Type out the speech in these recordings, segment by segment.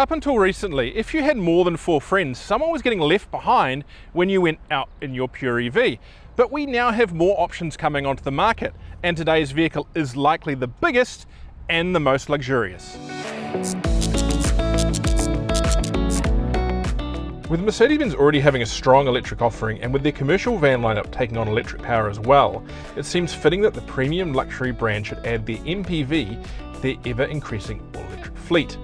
Up until recently, if you had more than 4 friends, someone was getting left behind when you went out in your pure EV. But we now have more options coming onto the market, and today's vehicle is likely the biggest and the most luxurious. With Mercedes-Benz already having a strong electric offering, and with their commercial van lineup taking on electric power as well, it seems fitting that the premium luxury brand should add their MPV to their ever-increasing all-electric fleet.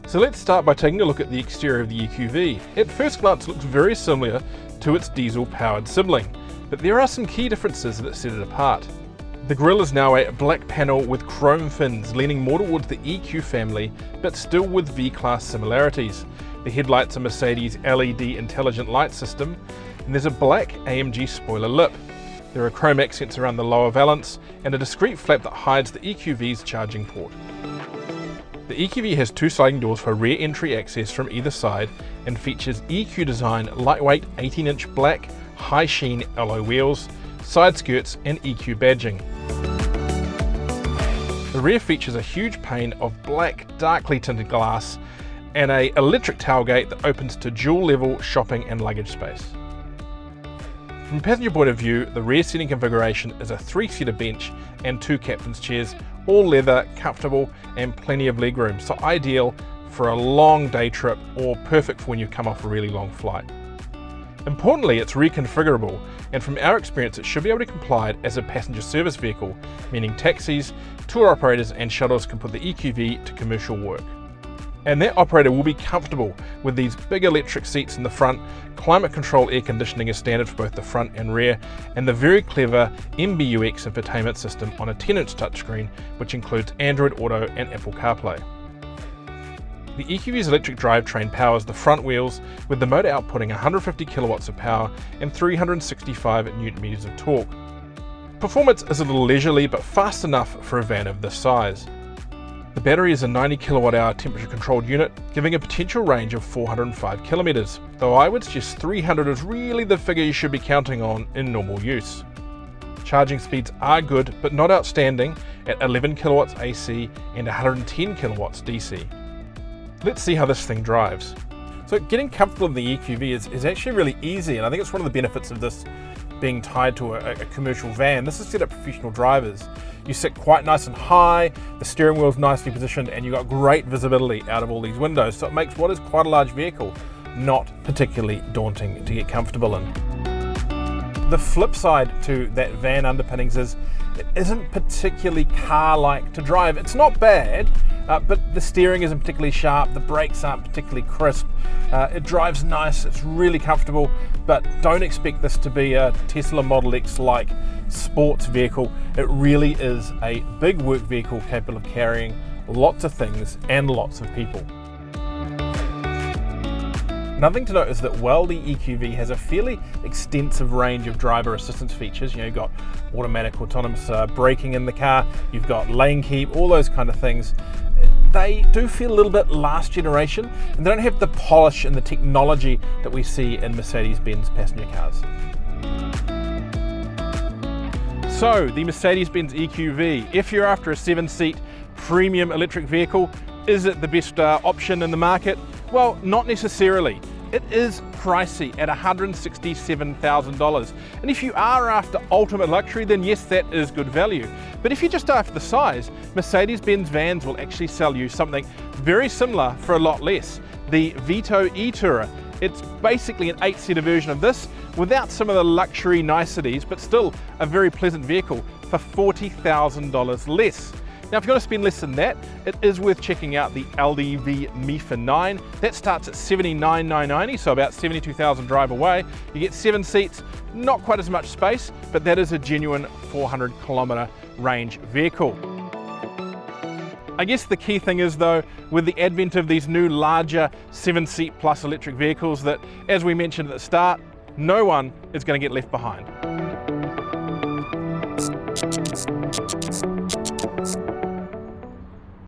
So let's start by taking a look at the exterior of the EQV. At first glance, it looks very similar to its diesel-powered sibling, but there are some key differences that set it apart. The grille is now a black panel with chrome fins, leaning more towards the EQ family, but still with V-Class similarities. The headlights are Mercedes' LED intelligent light system, and there's a black AMG spoiler lip. There are chrome accents around the lower valance, and a discreet flap that hides the EQV's charging port. The EQV has 2 sliding doors for rear entry access from either side, and features EQ design lightweight 18-inch black, high sheen alloy wheels, side skirts and EQ badging. The rear features a huge pane of black, darkly tinted glass and an electric tailgate that opens to dual-level shopping and luggage space. From a passenger point of view, the rear seating configuration is a 3-seater bench and 2 captain's chairs, all leather, comfortable and plenty of legroom, so ideal for a long day trip or perfect for when you come off a really long flight. Importantly, it's reconfigurable, and from our experience it should be able to comply as a passenger service vehicle, meaning taxis, tour operators and shuttles can put the EQV to commercial work. And that operator will be comfortable with these big electric seats in the front, climate control air conditioning is standard for both the front and rear, and the very clever Mbux infotainment system on a 10-inch touchscreen, which includes Android Auto and Apple CarPlay. The EQV's electric drivetrain powers the front wheels, with the motor outputting 150 kilowatts of power and 365 Newton-meters of torque. Performance is a little leisurely, but fast enough for a van of this size. The battery is a 90 kilowatt-hour temperature-controlled unit, giving a potential range of 405 kilometers, though I would suggest 300 is really the figure you should be counting on in normal use. Charging speeds are good, but not outstanding, at 11 kilowatts AC and 110 kilowatts DC. Let's see how this thing drives. So getting comfortable in the EQV is actually really easy, and I think it's one of the benefits of this being tied to a commercial van. This is set up for professional drivers. You sit quite nice and high, the steering wheel is nicely positioned, and you've got great visibility out of all these windows, so it makes what is quite a large vehicle not particularly daunting to get comfortable in. The flip side to that van underpinnings is it isn't particularly car-like to drive. It's not bad, but the steering isn't particularly sharp, the brakes aren't particularly crisp. It drives nice, it's really comfortable, but don't expect this to be a Tesla Model X-like sports vehicle. It really is a big work vehicle capable of carrying lots of things and lots of people. Another thing to note is that while the EQV has a fairly extensive range of driver assistance features, you've got automatic autonomous braking in the car, you've got lane keep, all those kind of things, they do feel a little bit last generation, and they don't have the polish and the technology that we see in Mercedes-Benz passenger cars. So the Mercedes-Benz EQV, if you're after a 7-seat premium electric vehicle, is it the best option in the market? Well, not necessarily. It is pricey at $167,000. And if you are after ultimate luxury, then yes, that is good value. But if you're just after the size, Mercedes-Benz vans will actually sell you something very similar for a lot less. The Vito e-Tourer. It's basically an 8-seater version of this without some of the luxury niceties, but still a very pleasant vehicle for $40,000 less. Now, if you want to spend less than that, it is worth checking out the LDV Mifa 9. That starts at $79,990, so about 72,000 drive away. You get 7 seats, not quite as much space, but that is a genuine 400 kilometer range vehicle. I guess the key thing is though, with the advent of these new larger 7-seat plus electric vehicles, that, as we mentioned at the start, no one is going to get left behind.